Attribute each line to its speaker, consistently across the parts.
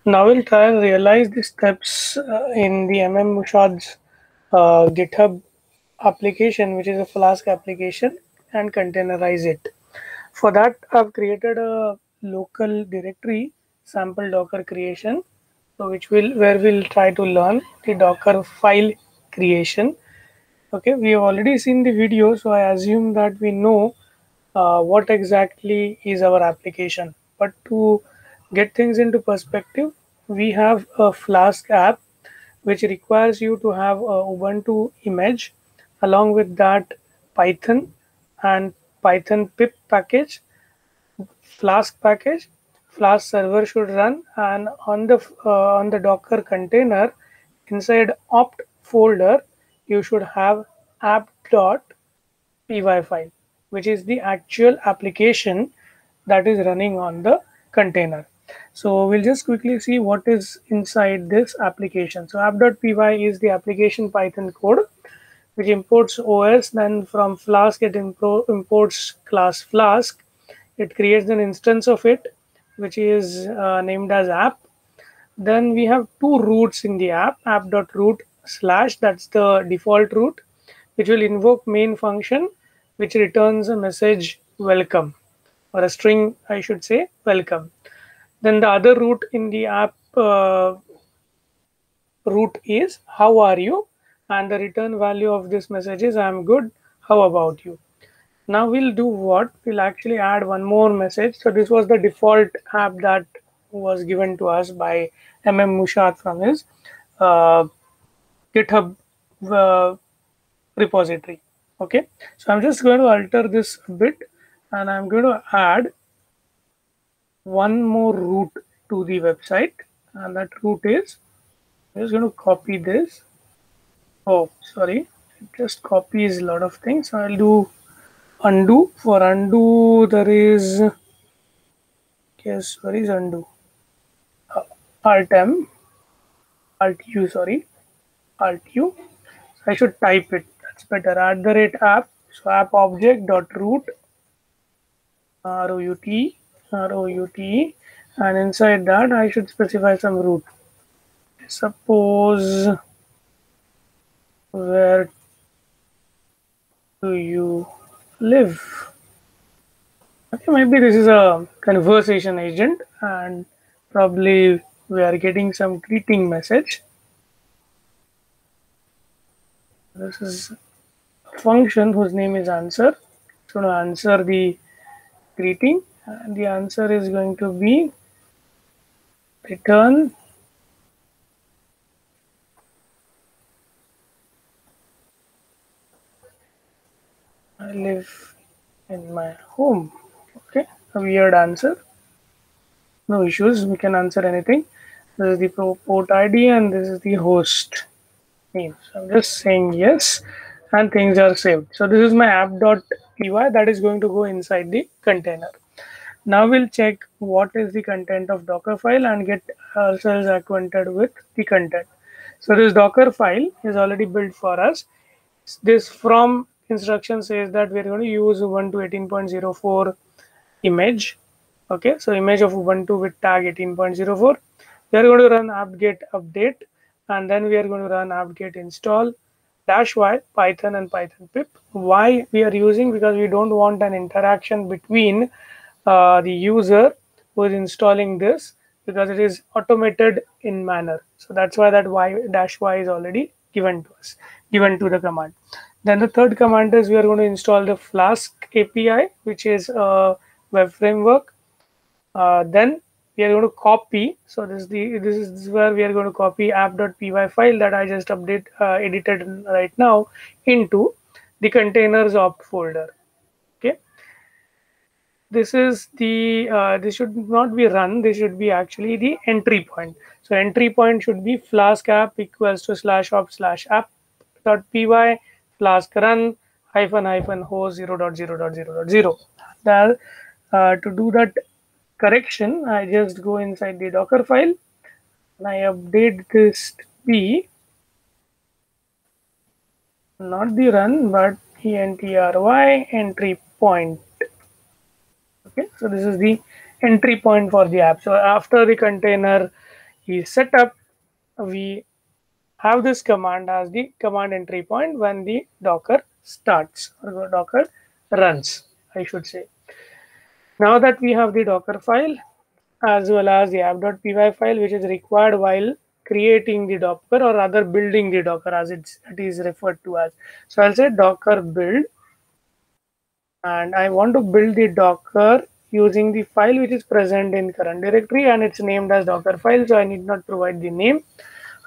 Speaker 1: Now we'll try and realize the steps in the Mushad's GitHub application, which is a Flask application, and containerize it. For that, I've created a local directory sample Docker creation, so where we'll try to learn the Docker file creation. Okay, we have already seen the video, so I assume that we know what exactly is our application. But to get things into perspective, we have a Flask app which requires you to have a Ubuntu image, along with that Python and Python pip package, Flask package. Flask server should run, and on the Docker container inside opt folder you should have app.py file, which is the actual application that is running on the container. So we'll just quickly see what is inside this application. So app.py is the application Python code which imports OS. Then from Flask it imports class Flask. It creates an instance of it which is named as app. Then we have two roots in the app.root slash, that's the default root, which will invoke main function, which returns a message welcome, or a string, I should say, welcome. Then the other root in the app root is how are you, and the return value of this message is I'm good, how about you. Now we'll do what? We'll actually add one more message. So this was the default app that was given to us by Mushad from his uh, GitHub uh, repository. Okay, so I'm just going to alter this a bit, and I'm going to add one more root to the website, and that root is, I'm just going to copy this. Oh, sorry, it just copies a lot of things. So I'll do undo. For undo, there is, yes, where is undo? Alt M, Alt U, sorry, Alt U. I should type it. That's better. @app. So app object dot root, root, and inside that I should specify some root. Suppose where do you live? Okay, maybe this is a conversation agent, and probably we are getting some greeting message. This is a function whose name is answer. It's going to answer the greeting, and the answer is going to be return I live in my home. Okay, a weird answer. No issues, we can answer anything. This is the port ID and this is the host name. So I'm just saying yes, and things are saved. So this is my app.py that is going to go inside the container. Now we'll check what is the content of Docker file and get ourselves acquainted with the content. So this Docker file is already built for us. This from instruction says that we're going to use Ubuntu 18.04 image. Okay, so image of Ubuntu with tag 18.04. We are going to run apt-get update, and then we are going to run apt-get install -y Python and Python pip. Why we are using? Because we don't want an interaction between the user who is installing this, because it is automated in manner. So that's why that -y is already given to us, given to the command. Then the third command is we are going to install the Flask API, which is a web framework. Then we are going to copy. So this is where we are going to copy app.py file that I just edited right now into the containers opt folder. Okay, this is the this should not be run, this should be actually the entry point. So entry point should be Flask app equals to /opt/app.py Flask run -- host 0.0.0.0. Then to do that correction, I just go inside the Docker file and I update this to be not the run but entry entry point. Okay, so this is the entry point for the app. So after the container is set up, we have this command as the command entry point when the Docker starts or Docker runs, I should say. Now that we have the Docker file as well as the app.py file, which is required while creating the Docker or rather building the Docker as it is referred to as. So I'll say Docker build, and I want to build the Docker using the file which is present in current directory and it's named as Docker file. So I need not provide the name.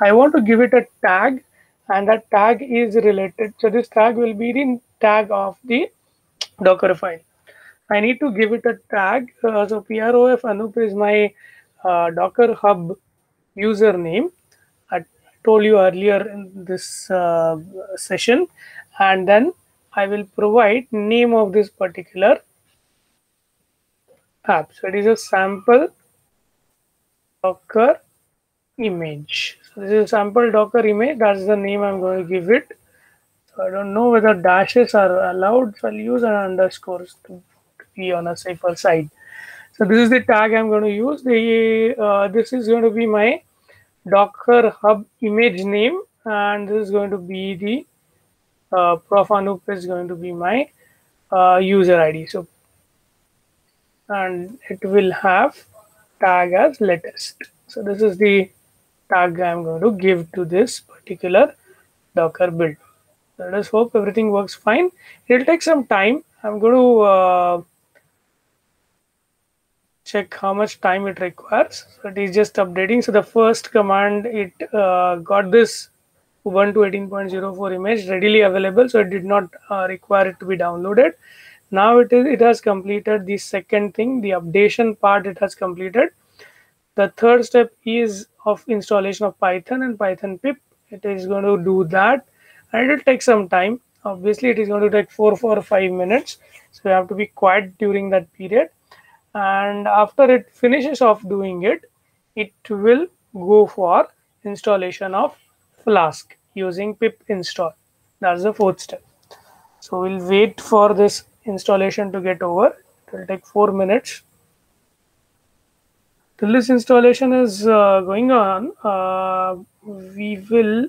Speaker 1: I want to give it a tag, and that tag is related. So this tag will be the tag of the Docker file. I need to give it a tag. So prof Anup is my Docker Hub username. I told you earlier in this session, and then I will provide name of this particular app. So it is a sample Docker image. So this is a sample Docker image. That's the name I'm going to give it. So I don't know whether dashes are allowed. So I'll use an underscores to be on a safer side. So this is the tag I'm going to use. This is going to be my Docker Hub image name, and this is going to be the Prof Anup is going to be my user ID. So, and it will have tag as latest. So this is the tag I'm going to give to this particular Docker build. Let us hope everything works fine. It will take some time. I'm going to check how much time it requires. So it is just updating. So the first command, it got this Ubuntu 18.04 image readily available, so it did not require it to be downloaded. Now it has completed the second thing, the updation part it has completed. The third step is of installation of Python and Python pip. It is going to do that, and it will take some time. Obviously it is going to take 4 or 5 minutes, so you have to be quiet during that period. And after it finishes off doing it, it will go for installation of Flask using pip install. That's the fourth step. So we'll wait for this installation to get over. It will take 4 minutes. Till this installation is going on, we will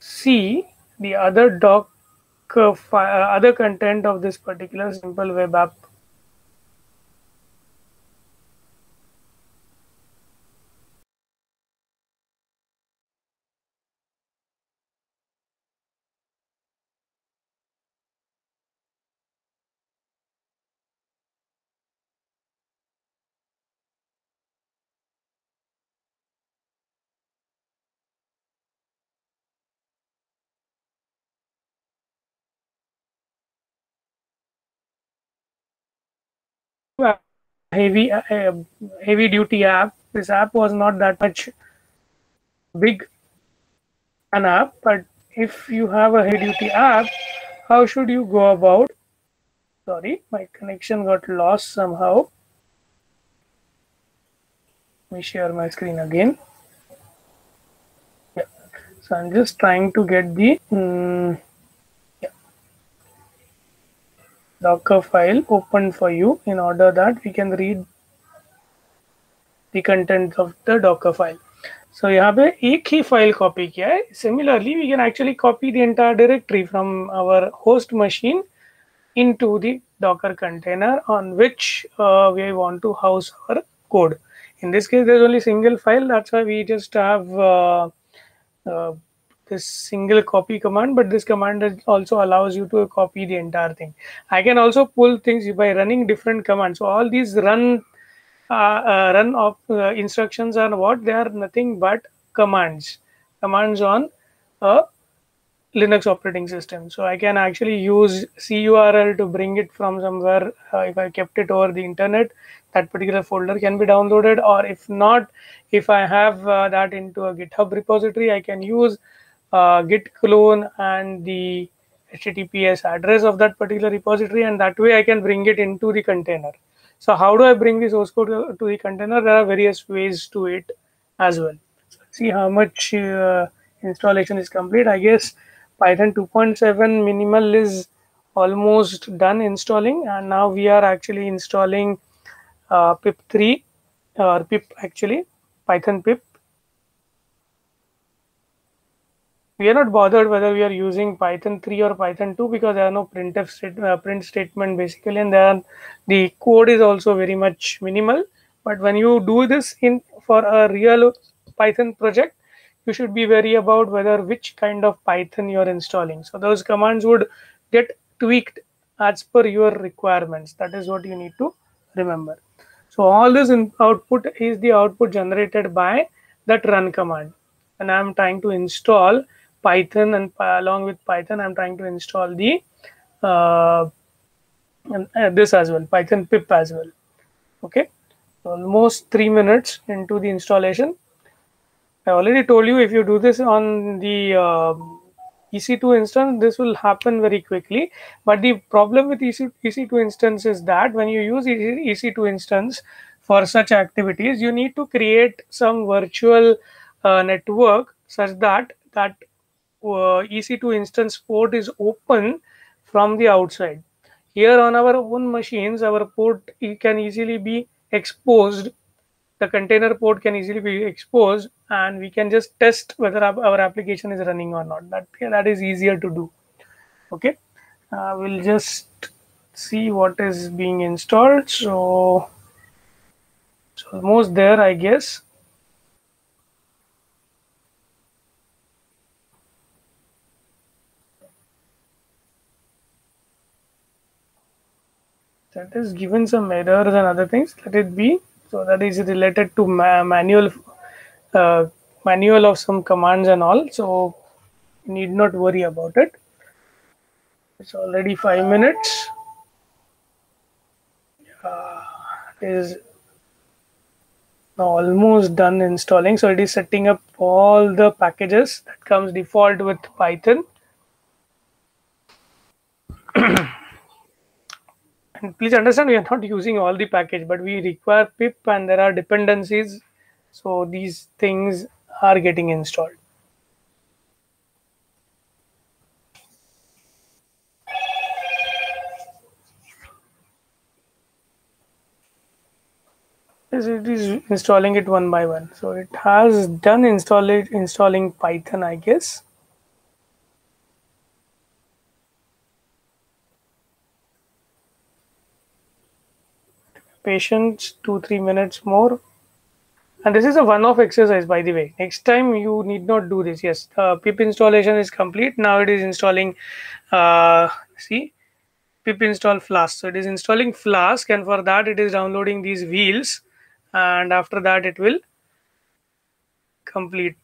Speaker 1: see the other Docker file, other content of this particular simple web app. Heavy duty app. This app was not that much big an app, but if you have a heavy duty app, how should you go about? Sorry, my connection got lost somehow. Let me share my screen again. Yeah, so I'm just trying to get the Docker file open for you in order that we can read the contents of the Docker file. So यहाँ पे एक ही file copy किया है. Similarly, we can actually copy the entire directory from our host machine into the Docker container on which we want to house our code. In this case, there's only single file. That's why we just have this single copy command, but this command also allows you to copy the entire thing. I can also pull things by running different commands. So all these run of instructions are what? They are nothing but commands on a Linux operating system. So I can actually use CURL to bring it from somewhere. If I kept it over the internet, that particular folder can be downloaded, or if not, if I have that into a GitHub repository, I can use git clone and the HTTPS address of that particular repository, and that way I can bring it into the container. So how do I bring this source code to the container? There are various ways to it as well. So see how much installation is complete. I guess Python 2.7 minimal is almost done installing, and now we are actually installing pip3 or pip actually, Python pip. We are not bothered whether we are using Python 3 or Python 2 because there are no print statement basically, and then the code is also very much minimal. But when you do this in for a real Python project, you should be wary about whether which kind of Python you are installing. So those commands would get tweaked as per your requirements. That is what you need to remember. So all this output is the output generated by that run command. And I'm trying to install Python, and along with Python, I'm trying to install the uh, this as well, Python pip as well. Okay, almost 3 minutes into the installation. I already told you if you do this on the EC2 instance, this will happen very quickly. But the problem with EC2 instance is that when you use EC2 instance for such activities, you need to create some virtual network such that EC2 instance port is open from the outside. Here on our own machines, our port can easily be exposed. The container port can easily be exposed, and we can just test whether our application is running or not. That is easier to do. Okay, we'll just see what is being installed. So it's almost there, I guess. That is given some errors and other things. Let it be. So that is related to uh, manual of some commands and all. So you need not worry about it. It's already 5 minutes. It is now almost done installing. So it is setting up all the packages that comes default with Python. And please understand, we are not using all the package, but we require pip and there are dependencies. So these things are getting installed. Yes, it is installing it one by one. So it has done installing Python, I guess. Patience, 2-3 minutes more. And this is a one-off exercise, by the way. Next time you need not do this. Yes, pip installation is complete. Now it is installing, see, pip install Flask. So it is installing Flask, and for that it is downloading these wheels, and after that it will complete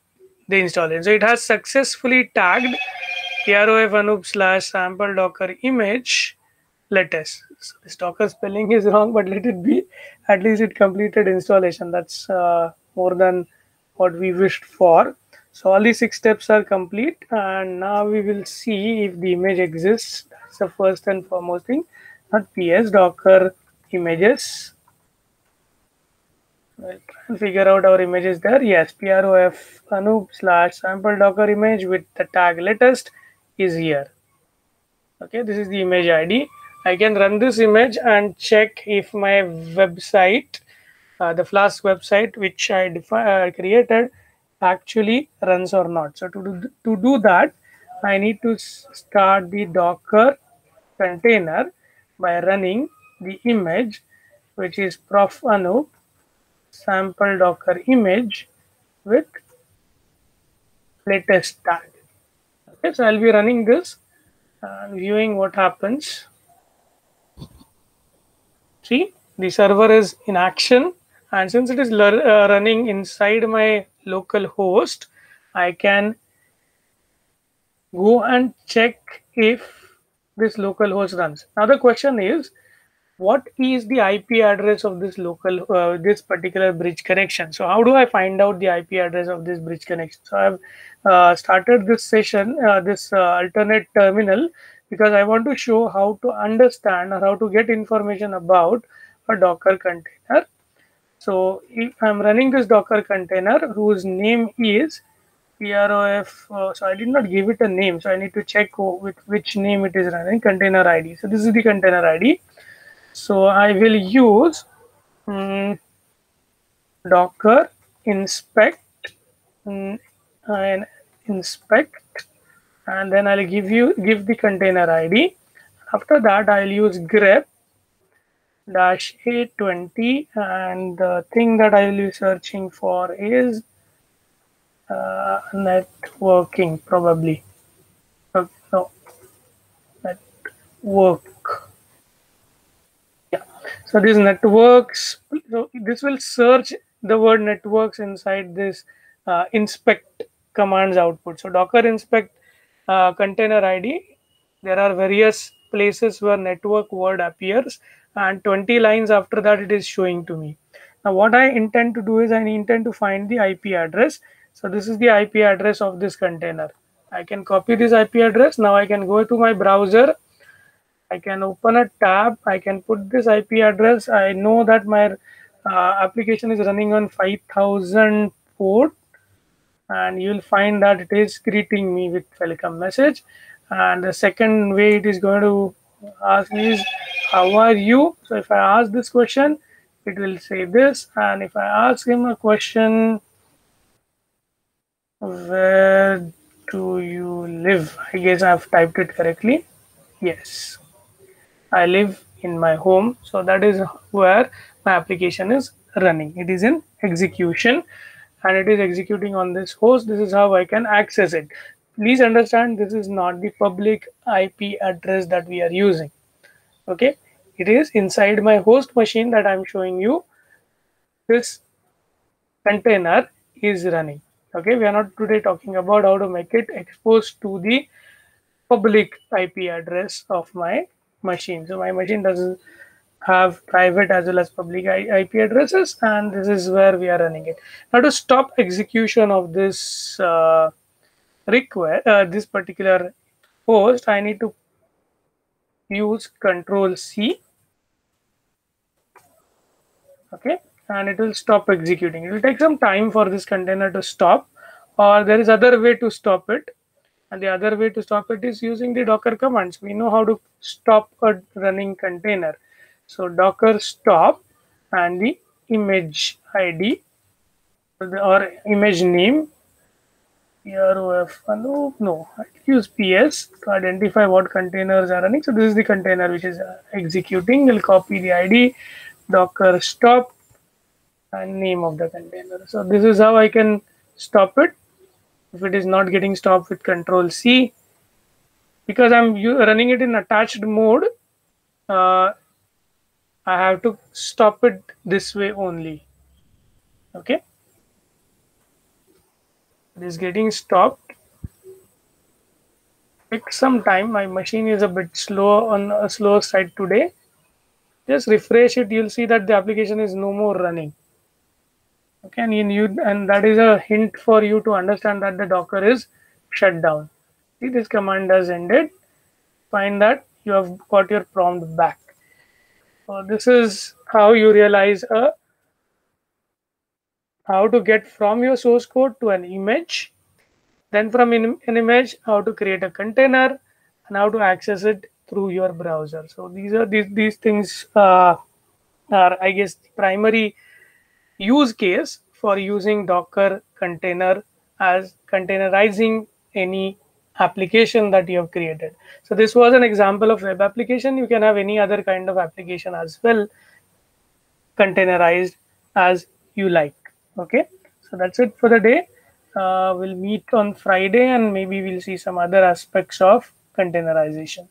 Speaker 1: the installation. So it has successfully tagged prof anup / sample docker image latest. So this docker spelling is wrong, but let it be. At least it completed installation. That's more than what we wished for. So all these 6 steps are complete, and now we will see if the image exists. That's the first and foremost thing. Not ps docker images. We'll try and figure out our images there. Yes, prof anup / sample docker image with the tag latest is here. Okay, this is the image ID. I can run this image and check if my website, the Flask website which I created, actually runs or not. So to do that, I need to start the Docker container by running the image, which is prof anup sample docker image with latest tag. Okay, so I'll be running this and viewing what happens. See, the server is in action, and since it is running inside my local host, I can go and check if this local host runs. Now the question is, what is the IP address of this this particular bridge connection? So how do I find out the IP address of this bridge connection? So I've started this session, this alternate terminal, because I want to show how to understand or how to get information about a Docker container. So if I'm running this Docker container whose name is prof, so I did not give it a name, so I need to check with which name it is running, container ID. So this is the container ID. So I will use Docker inspect and inspect, and then I'll give the container ID. After that, I'll use grep -a20, and the thing that I will be searching for is networking, probably. No, network. Yeah. So these networks, so this will search the word networks inside this inspect commands output. So Docker inspect container ID. There are various places where network word appears, and 20 lines after that it is showing to me. Now what I intend to do is I intend to find the IP address. So this is the IP address of this container. I can copy this IP address. Now I can go to my browser. I can open a tab. I can put this IP address. I know that my application is running on 5000 port, and you'll find that it is greeting me with welcome message. And the second way it is going to ask me is, how are you? So if I ask this question, it will say this. And if I ask him a question, where do you live? I guess I've typed it correctly. Yes, I live in my home. So that is where my application is running. It is in execution, and it is executing on this host. This is how I can access it. Please understand, this is not the public IP address that we are using. Okay, it is inside my host machine that I'm showing you. This container is running. Okay, we are not today talking about how to make it exposed to the public IP address of my machine. So my machine doesn't have private as well as public IP addresses, and this is where we are running it. Now to stop execution of this request, this particular host, I need to use Control C. Okay, and it will stop executing. It will take some time for this container to stop, or there is other way to stop it. And the other way to stop it is using the Docker commands. We know how to stop a running container. So Docker stop and the image ID or image name. PROF, no, I use PS to identify what containers are running. So this is the container which is executing. We'll copy the ID, Docker stop, and name of the container. So this is how I can stop it. If it is not getting stopped with Control C, because I'm running it in attached mode, I have to stop it this way only. Okay, it is getting stopped. Take some time. My machine is a bit slow, on a slower side today. Just refresh it. You'll see that the application is no more running. Okay, and that is a hint for you to understand that the Docker is shut down. See, this command has ended. Find that you have got your prompt back. So this is how you realize how to get from your source code to an image, then from an image how to create a container, and how to access it through your browser. So these things are, I guess, the primary use case for using Docker container as containerizing any application that you have created. So this was an example of web application. You can have any other kind of application as well containerized as you like. Okay, so that's it for the day. We'll meet on Friday, and maybe we'll see some other aspects of containerization.